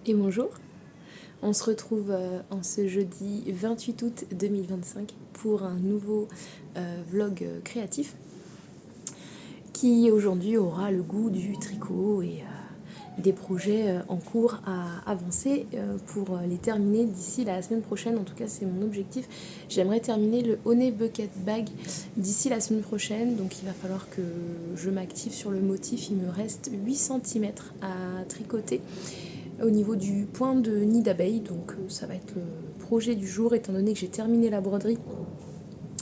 Et bonjour, on se retrouve en ce jeudi 28 août 2025 pour un nouveau vlog créatif qui aujourd'hui aura le goût du tricot et des projets en cours à avancer pour les terminer d'ici la semaine prochaine. En tout cas, c'est mon objectif. J'aimerais terminer le Honey Bucket Bag d'ici la semaine prochaine, donc il va falloir que je m'active sur le motif. Il me reste 8 cm à tricoter au niveau du point de nid d'abeille, donc ça va être le projet du jour étant donné que j'ai terminé la broderie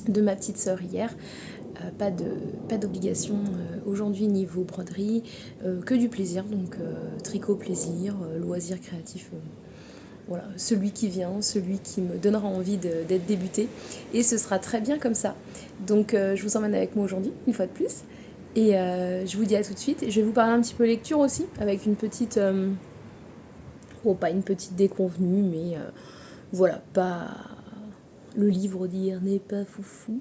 de ma petite sœur hier. Pas d'obligation aujourd'hui niveau broderie, que du plaisir, donc tricot plaisir, loisir créatif, voilà, celui qui vient, celui qui me donnera envie d'être débuté, et ce sera très bien comme ça. Donc je vous emmène avec moi aujourd'hui, une fois de plus, et je vous dis à tout de suite. Je vais vous parler un petit peu lecture aussi, avec une petite... Bon, pas une petite déconvenue, mais voilà, pas... Le livre d'hier n'est pas foufou.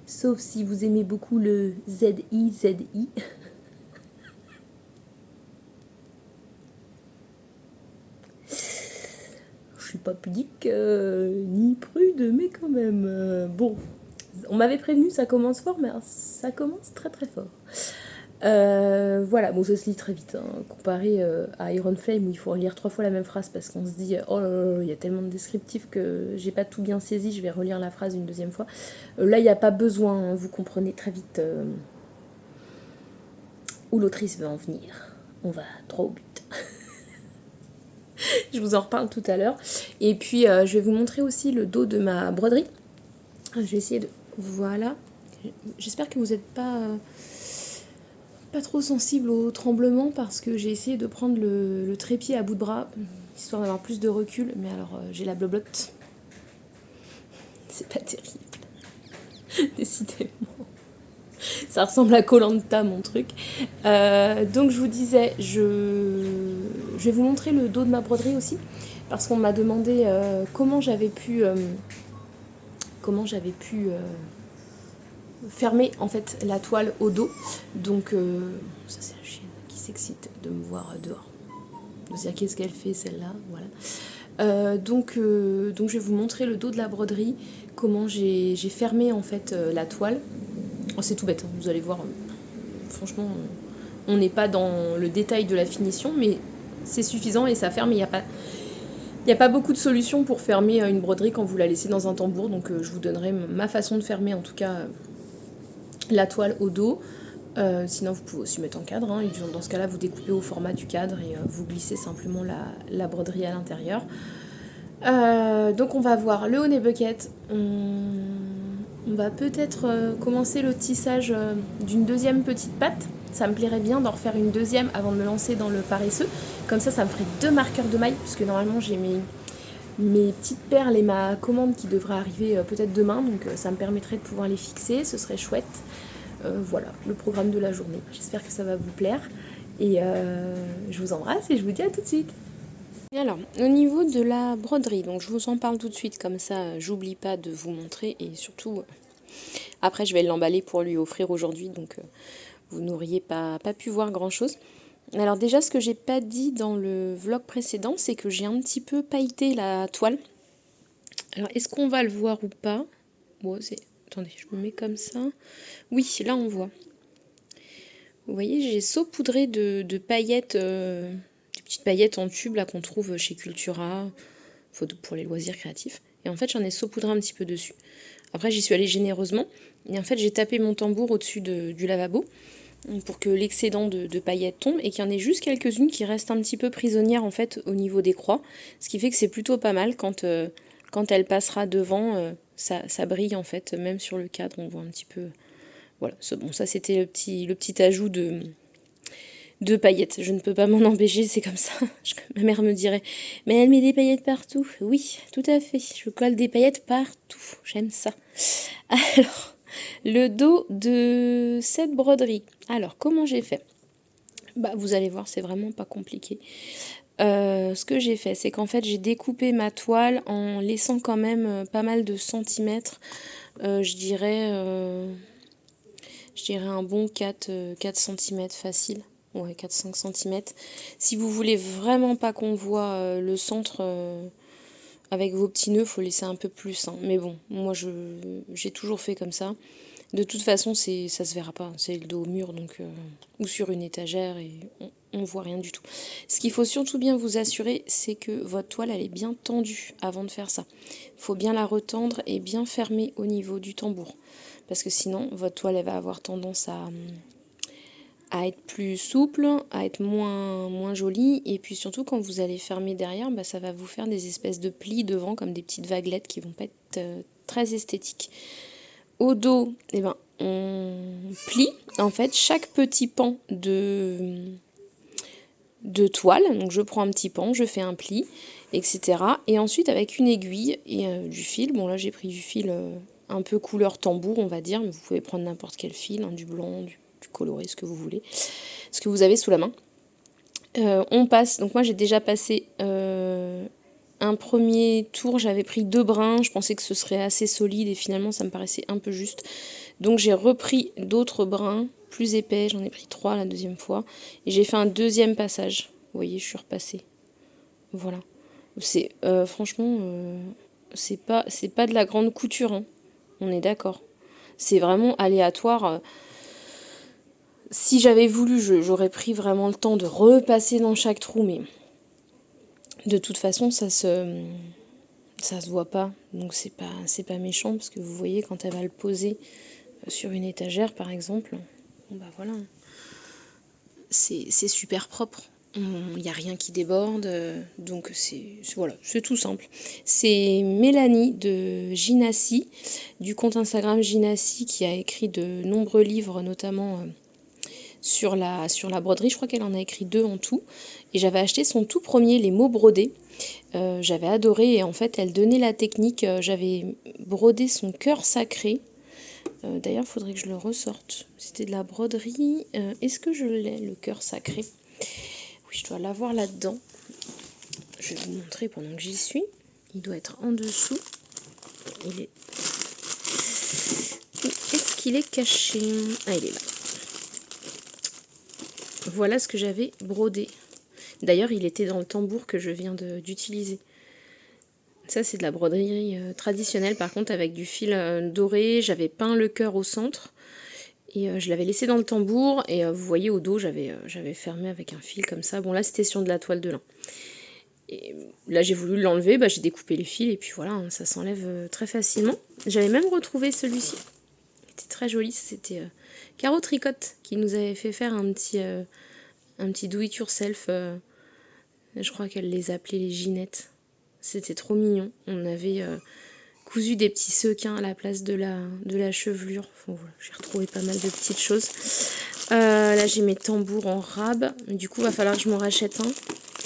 Sauf si vous aimez beaucoup le ZI. Je suis pas pudique ni prude, mais quand même. Bon, on m'avait prévenu, ça commence fort, mais ça commence très très fort. Voilà, bon, ça se lit très vite, hein, comparé à Iron Flame où il faut relire 3 fois la même phrase parce qu'on se dit oh là là, il y a tellement de descriptifs que j'ai pas tout bien saisi, je vais relire la phrase une deuxième fois. Là, il n'y a pas besoin, hein, vous comprenez très vite où l'autrice veut en venir. On va droit au but. Je vous en reparle tout à l'heure. Et puis, je vais vous montrer aussi le dos de ma broderie. Je vais essayer de... Voilà. J'espère que vous n'êtes pas trop sensible au tremblement parce que j'ai essayé de prendre le trépied à bout de bras histoire d'avoir plus de recul, mais alors j'ai la bloblotte. C'est pas terrible. Décidément. Ça ressemble à koh mon truc. Donc je vous disais, je vais vous montrer le dos de ma broderie aussi parce qu'on m'a demandé comment j'avais pu fermer en fait la toile au dos. Donc ça c'est la chienne qui s'excite de me voir dehors. C'est-à-dire qu'est-ce qu'elle fait celle-là, voilà. Donc je vais vous montrer le dos de la broderie, comment j'ai fermé en fait la toile. Oh, c'est tout bête, hein, vous allez voir. Franchement, on n'est pas dans le détail de la finition, mais c'est suffisant et ça ferme. Il n'y a pas beaucoup de solutions pour fermer une broderie quand vous la laissez dans un tambour, donc je vous donnerai ma façon de fermer en tout cas la toile au dos. Sinon vous pouvez aussi mettre en cadre, hein, et dans ce cas là vous découpez au format du cadre et vous glissez simplement la broderie à l'intérieur. Donc on va voir le Honey Bucket. On va peut-être commencer le tissage d'une deuxième petite patte. Ça me plairait bien d'en refaire une deuxième avant de me lancer dans le paresseux. Comme ça me ferait 2 marqueurs de mailles, puisque normalement j'ai mes petites perles et ma commande qui devrait arriver peut-être demain. Donc ça me permettrait de pouvoir les fixer, ce serait chouette. Voilà, le programme de la journée. J'espère que ça va vous plaire. Et je vous embrasse et je vous dis à tout de suite. Et alors, au niveau de la broderie, donc je vous en parle tout de suite, comme ça j'oublie pas de vous montrer et surtout après je vais l'emballer pour lui offrir aujourd'hui, donc vous n'auriez pas pu voir grand chose. Alors déjà ce que j'ai pas dit dans le vlog précédent, c'est que j'ai un petit peu pailleté la toile. Alors est-ce qu'on va le voir ou pas? Bon, attendez, je me mets comme ça. Oui, là on voit. Vous voyez, j'ai saupoudré de paillettes, des petites paillettes en tube là qu'on trouve chez Cultura, pour les loisirs créatifs. Et en fait, j'en ai saupoudré un petit peu dessus. Après, j'y suis allée généreusement. Et en fait, j'ai tapé mon tambour au-dessus du lavabo pour que l'excédent de paillettes tombe et qu'il y en ait juste quelques-unes qui restent un petit peu prisonnières en fait au niveau des croix. Ce qui fait que c'est plutôt pas mal quand elle passera devant, ça brille en fait, même sur le cadre, on voit un petit peu. Voilà, bon, ça c'était le petit ajout de paillettes. Je ne peux pas m'en empêcher, c'est comme ça. Ma mère me dirait, mais elle met des paillettes partout. Oui, tout à fait, je colle des paillettes partout. J'aime ça. Alors, le dos de cette broderie. Alors, comment j'ai fait? Bah, vous allez voir, c'est vraiment pas compliqué. Ce que j'ai fait, c'est qu'en fait, j'ai découpé ma toile en laissant quand même pas mal de centimètres. Je dirais un bon 4 cm facile. Ouais, 4-5 cm. Si vous voulez vraiment pas qu'on voit le centre avec vos petits nœuds, faut laisser un peu plus. Hein. Mais bon, moi j'ai toujours fait comme ça. De toute façon, ça se verra pas. C'est le dos au mur, donc ou sur une étagère et on voit rien du tout. Ce qu'il faut surtout bien vous assurer, c'est que votre toile elle est bien tendue avant de faire ça. Il faut bien la retendre et bien fermer au niveau du tambour. Parce que sinon, votre toile elle va avoir tendance à être plus souple, à être moins jolie. Et puis surtout, quand vous allez fermer derrière, bah, ça va vous faire des espèces de plis devant, comme des petites vaguelettes qui vont pas être très esthétiques. Au dos, eh ben, on plie en fait chaque petit pan de toile. Donc je prends un petit pan, je fais un pli, etc. Et ensuite avec une aiguille et du fil, bon là j'ai pris du fil un peu couleur tambour on va dire, mais vous pouvez prendre n'importe quel fil, hein, du blanc, du coloré, ce que vous voulez, ce que vous avez sous la main. On passe, donc moi j'ai déjà passé un premier tour, j'avais pris 2 brins, je pensais que ce serait assez solide et finalement ça me paraissait un peu juste. Donc j'ai repris d'autres brins plus épais, j'en ai pris 3 la deuxième fois et j'ai fait un deuxième passage. Vous voyez, je suis repassée. Voilà. C'est franchement, c'est pas de la grande couture, hein. On est d'accord. C'est vraiment aléatoire. Si j'avais voulu, j'aurais pris vraiment le temps de repasser dans chaque trou, mais de toute façon, ça se voit pas. Donc c'est pas méchant, parce que vous voyez, quand elle va le poser sur une étagère, par exemple, bon bah voilà, c'est super propre. Il n'y a rien qui déborde, donc voilà, c'est tout simple. C'est Mélanie de Ginassi, du compte Instagram Ginassi, qui a écrit de nombreux livres, notamment sur la broderie. Je crois qu'elle en a écrit 2 en tout. Et j'avais acheté son tout premier, Les mots brodés. J'avais adoré, et en fait elle donnait la technique. J'avais brodé son cœur sacré. D'ailleurs, il faudrait que je le ressorte. C'était de la broderie. Est-ce que je l'ai, le cœur sacré? Oui, je dois l'avoir là-dedans. Je vais vous montrer pendant que j'y suis. Il doit être en dessous. Il est... Est-ce qu'il est caché? Ah, il est là. Voilà ce que j'avais brodé. D'ailleurs, il était dans le tambour que je viens d'utiliser. Ça, c'est de la broderie traditionnelle, par contre, avec du fil doré. J'avais peint le cœur au centre. Et je l'avais laissé dans le tambour. Et vous voyez, au dos, j'avais fermé avec un fil comme ça. Bon, là, c'était sur de la toile de lin. Et là, j'ai voulu l'enlever. Bah, j'ai découpé les fils. Et puis voilà, hein, ça s'enlève très facilement. J'avais même retrouvé celui-ci. Il était très joli. C'était Caro Tricotte qui nous avait fait faire un petit do-it-yourself. Je crois qu'elle les appelait les ginettes. C'était trop mignon. On avait cousu des petits sequins à la place de la chevelure. Enfin, voilà, j'ai retrouvé pas mal de petites choses. Là, j'ai mes tambours en rab. Du coup, il va falloir que je m'en rachète un,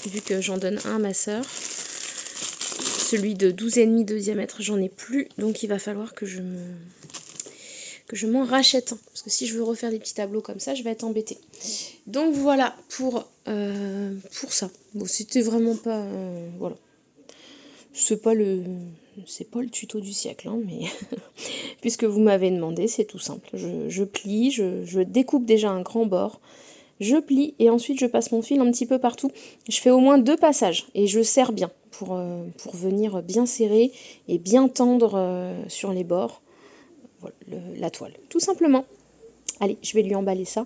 vu que j'en donne un à ma sœur. Celui de 12,5 de diamètre, j'en ai plus. Donc, il va falloir que je m'en rachète un. Parce que si je veux refaire des petits tableaux comme ça, je vais être embêtée. Donc, voilà pour ça. Bon, c'était vraiment pas... voilà. C'est pas le tuto du siècle, hein, mais puisque vous m'avez demandé, c'est tout simple. Je plie, je découpe déjà un grand bord, je plie et ensuite je passe mon fil un petit peu partout. Je fais au moins 2 passages et je serre bien pour venir bien serrer et bien tendre sur les bords voilà, la toile, tout simplement. Allez, je vais lui emballer ça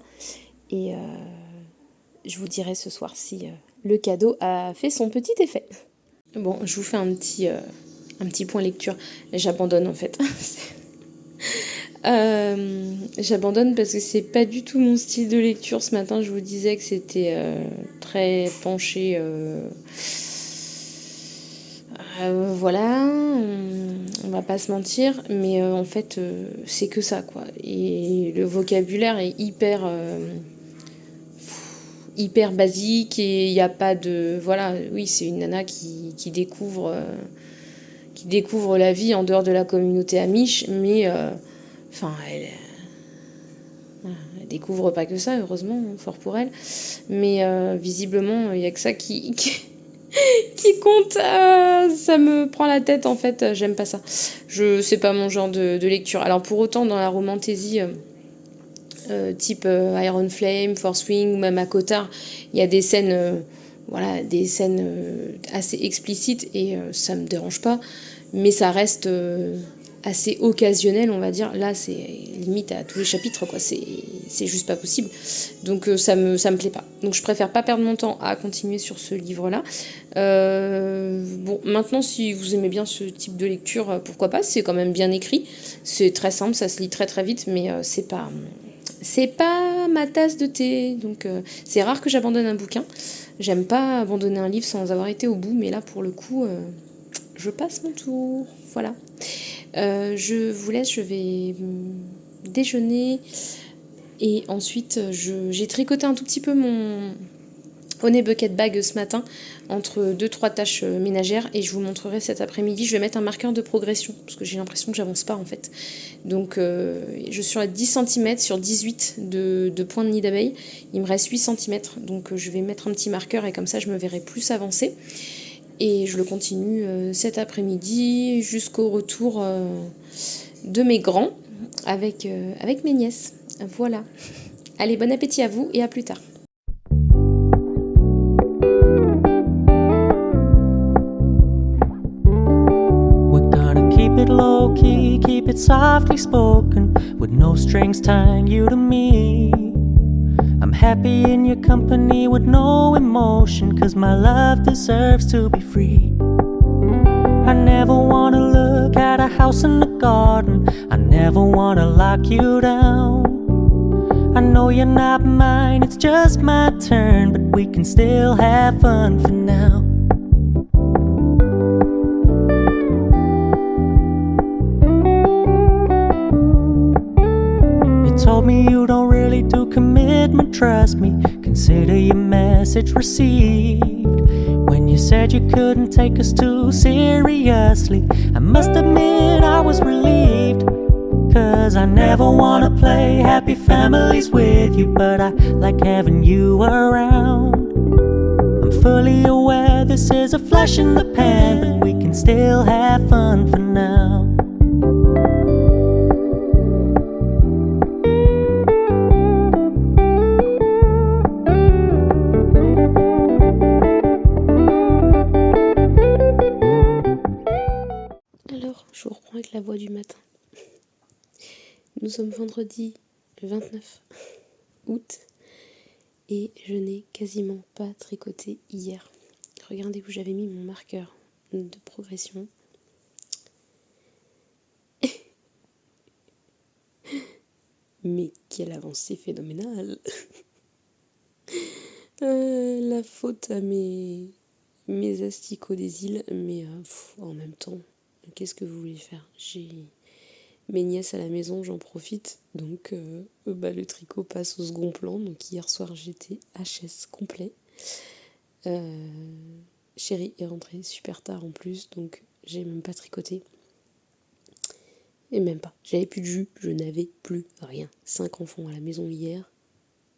et je vous dirai ce soir si le cadeau a fait son petit effet. Bon, je vous fais un petit point lecture. J'abandonne en fait. J'abandonne parce que c'est pas du tout mon style de lecture. Ce matin, je vous disais que c'était très penché. Voilà, on va pas se mentir, mais en fait, c'est que ça, quoi. Et le vocabulaire est hyper basique et il n'y a pas de... Voilà, oui, c'est une nana qui découvre la vie en dehors de la communauté amish, mais elle découvre pas que ça, heureusement, fort pour elle. Mais visiblement, il n'y a que ça qui compte. Ça me prend la tête, en fait, j'aime pas ça. C'est pas mon genre de lecture. Alors pour autant, dans la romantaisie... type Iron Flame, Force Wing ou même à Cotard, il y a des scènes, assez explicites et ça me dérange pas, mais ça reste assez occasionnel, on va dire. Là, c'est limite à tous les chapitres, quoi. C'est juste pas possible. Donc ça me plaît pas. Donc je préfère pas perdre mon temps à continuer sur ce livre-là. Bon, maintenant, si vous aimez bien ce type de lecture, pourquoi pas. C'est quand même bien écrit. C'est très simple, ça se lit très très vite, mais c'est pas ma tasse de thé. Donc c'est rare que j'abandonne un bouquin. J'aime pas abandonner un livre sans avoir été au bout, mais là, pour le coup, je passe mon tour. Voilà. Je vous laisse, je vais déjeuner et ensuite j'ai tricoté un tout petit peu mon Honey Bucket Bag ce matin entre 2-3 tâches ménagères et je vous montrerai cet après-midi. Je vais mettre un marqueur de progression parce que j'ai l'impression que j'avance pas en fait. Donc je suis à 10 cm sur 18 de points de nid d'abeille. Il me reste 8 cm donc je vais mettre un petit marqueur et comme ça je me verrai plus avancer. Et je le continue cet après-midi jusqu'au retour de mes grands avec mes nièces. Voilà. Allez, bon appétit à vous et à plus tard. We're gonna keep it low key, keep it softly spoken, with no strings tying you to me. I'm happy in your company with no emotion, 'cause my love deserves to be free. I never wanna look at a house in the garden, I never wanna lock you down. I know you're not mine, it's just my turn, but we can still have fun for now. You told me you don't really do commitment, trust me, consider your message received. When you said you couldn't take us too seriously, I must admit I was relieved. 'Cause I never wanna play happy families with you, but I like having you around. I'm fully aware this is a flash in the pan, but we can still have fun for now. Alors, je vous reprends avec la voix du matin. Nous sommes vendredi 29 août et je n'ai quasiment pas tricoté hier. Regardez où j'avais mis mon marqueur de progression. Mais quelle avancée phénoménale. La faute à mes asticots des îles, mais en même temps, qu'est-ce que vous voulez faire ? J'ai mes nièces à la maison, j'en profite, donc le tricot passe au second plan. Donc hier soir j'étais HS complet. Chérie est rentrée super tard en plus, donc j'ai même pas tricoté. Et même pas, j'avais plus de jus, je n'avais plus rien. 5 enfants à la maison hier,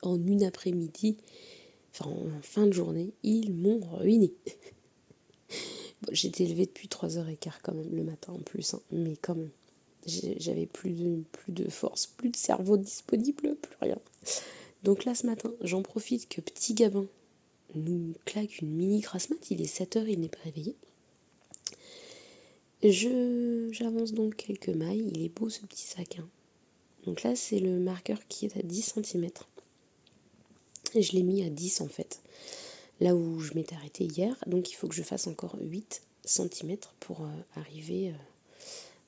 en une après-midi, enfin en fin de journée, ils m'ont ruiné. Bon, j'étais levée depuis 3h15 quand même, le matin en plus, hein, mais quand même. J'avais plus de force, plus de cerveau disponible, plus rien. Donc là ce matin, j'en profite que petit Gabin nous claque une mini crasse mat, il est 7h, il n'est pas réveillé. J'avance donc quelques mailles, il est beau ce petit sac. Hein. Donc là c'est le marqueur qui est à 10 cm. Et je l'ai mis à 10 en fait, là où je m'étais arrêtée hier. Donc il faut que je fasse encore 8 cm pour arriver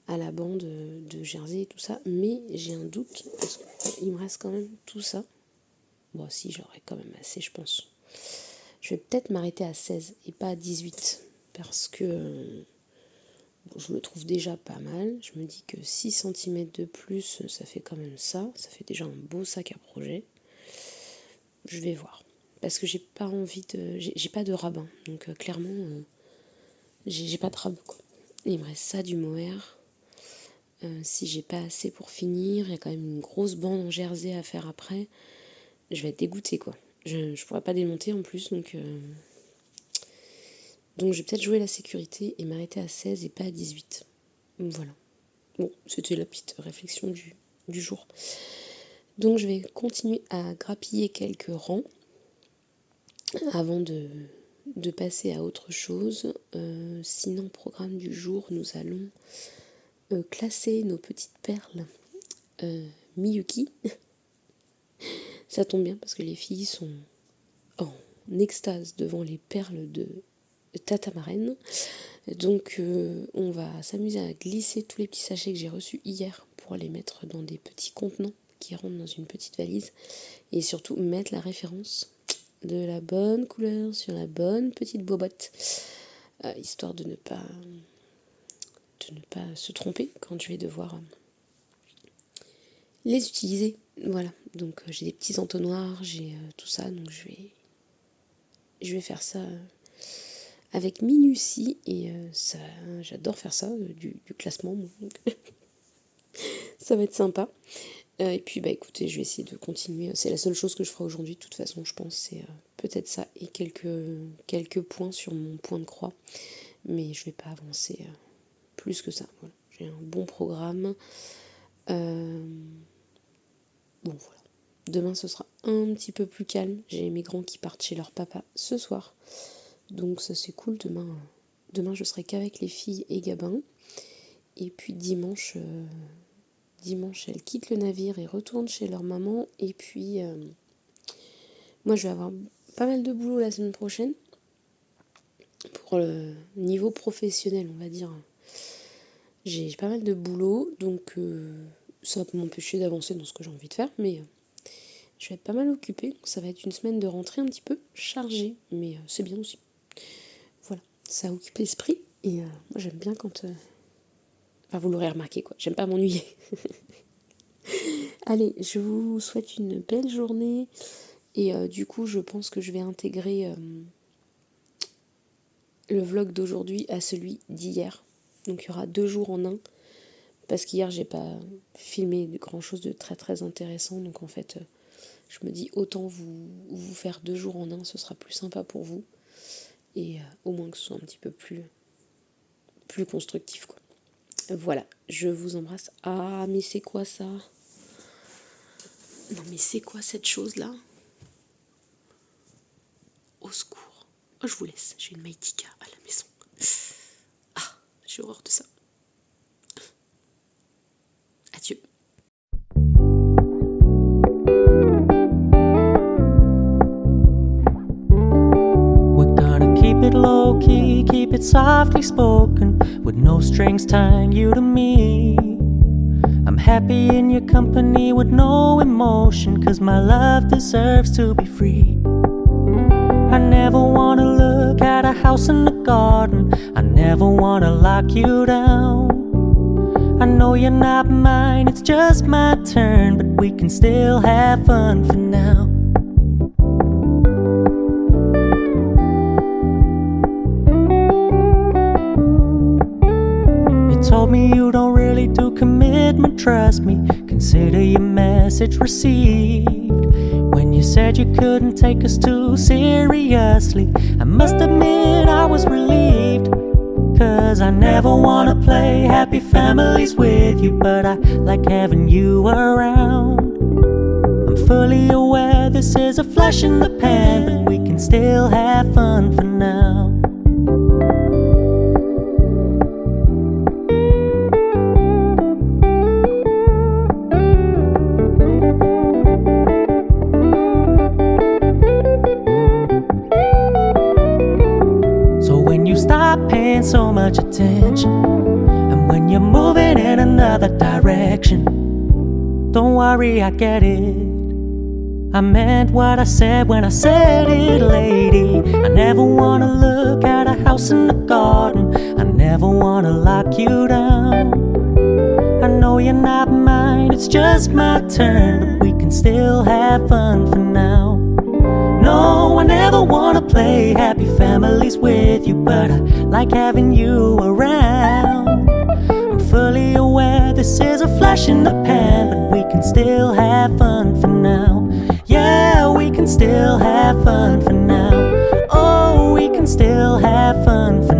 à la bande de Jersey et tout ça. Mais j'ai un doute, parce qu'il me reste quand même tout ça. Bon si, j'aurai quand même assez je pense. Je vais peut-être m'arrêter à 16 et pas à 18, parce que je le trouve déjà pas mal. Je me dis que 6 cm de plus, ça fait quand même ça. Ça fait déjà un beau sac à projet. Je vais voir. Parce que j'ai pas envie de... J'ai pas de rabbin. Donc clairement, j'ai pas de rabbin, quoi. Et il me reste ça du mohair. Si j'ai pas assez pour finir, il y a quand même une grosse bande en jersey à faire après. Je vais être dégoûtée, quoi. Je pourrais pas démonter en plus, donc je vais peut-être jouer la sécurité et m'arrêter à 16 et pas à 18. Voilà. Bon, c'était la petite réflexion du jour. Donc je vais continuer à grappiller quelques rangs avant de passer à autre chose. Sinon, programme du jour, nous allons classer nos petites perles Miyuki. Ça tombe bien parce que les filles sont en extase devant les perles de Tata Marraine. Donc on va s'amuser à glisser tous les petits sachets que j'ai reçus hier pour les mettre dans des petits contenants qui rentrent dans une petite valise et surtout mettre la référence de la bonne couleur sur la bonne petite bobotte, histoire de ne pas se tromper quand je vais devoir les utiliser. Voilà, donc j'ai des petits entonnoirs, j'ai tout ça, donc je vais faire ça avec minutie et ça, j'adore faire ça, du classement, moi, donc ça va être sympa. Et puis écoutez, je vais essayer de continuer, c'est la seule chose que je ferai aujourd'hui de toute façon, je pense, c'est peut-être ça et quelques points sur mon point de croix, mais je vais pas avancer plus que ça. Voilà. J'ai un bon programme. Bon voilà. Demain ce sera un petit peu plus calme. J'ai mes grands qui partent chez leur papa ce soir. Donc ça c'est cool. Demain je serai qu'avec les filles et Gabin. Et puis dimanche elles quittent le navire et retournent chez leur maman. Et puis moi je vais avoir pas mal de boulot la semaine prochaine. Pour le niveau professionnel on va dire. J'ai pas mal de boulot, donc ça va m'empêcher d'avancer dans ce que j'ai envie de faire, mais je vais être pas mal occupée, donc ça va être une semaine de rentrée un petit peu chargée, mais c'est bien aussi. Voilà, ça occupe l'esprit, et moi j'aime bien quand... Enfin, vous l'aurez remarqué, quoi, j'aime pas m'ennuyer. Allez, je vous souhaite une belle journée, et du coup je pense que je vais intégrer le vlog d'aujourd'hui à celui d'hier. Donc il y aura 2 jours en un, parce qu'hier j'ai pas filmé grand chose de très très intéressant, donc en fait je me dis autant vous faire 2 jours en un, ce sera plus sympa pour vous, et au moins que ce soit un petit peu plus constructif quoi. Voilà, je vous embrasse. Ah mais c'est quoi ça? Non mais c'est quoi cette chose là? Au secours. Oh, je vous laisse, j'ai une Maïtika à la maison. J'ai horreur de ça. Adieu. We're gonna keep it low key, keep it softly spoken, with no strings tying you to me. I'm happy in your company with no emotion, 'cause my love deserves to be free. I never wanna look at a house in the garden, I never wanna lock you down. I know you're not mine, it's just my turn, but we can still have fun for now. You told me you don't really do commitment, trust me, consider your message received. When you said you couldn't take us too seriously, I must admit I was relieved, 'cause I never wanna play happy families with you, but I like having you around. I'm fully aware this is a flash in the pan, but we can still have fun for now. Paying so much attention, and when you're moving in another direction, don't worry, I get it. I meant what I said when I said it, lady. I never wanna look at a house in the garden, I never wanna lock you down. I know you're not mine, it's just my turn, but we can still have fun for now. No, I never wanna play happy families with you, but I like having you around. I'm fully aware this is a flash in the pan, but we can still have fun for now. Yeah, we can still have fun for now. Oh, we can still have fun for now.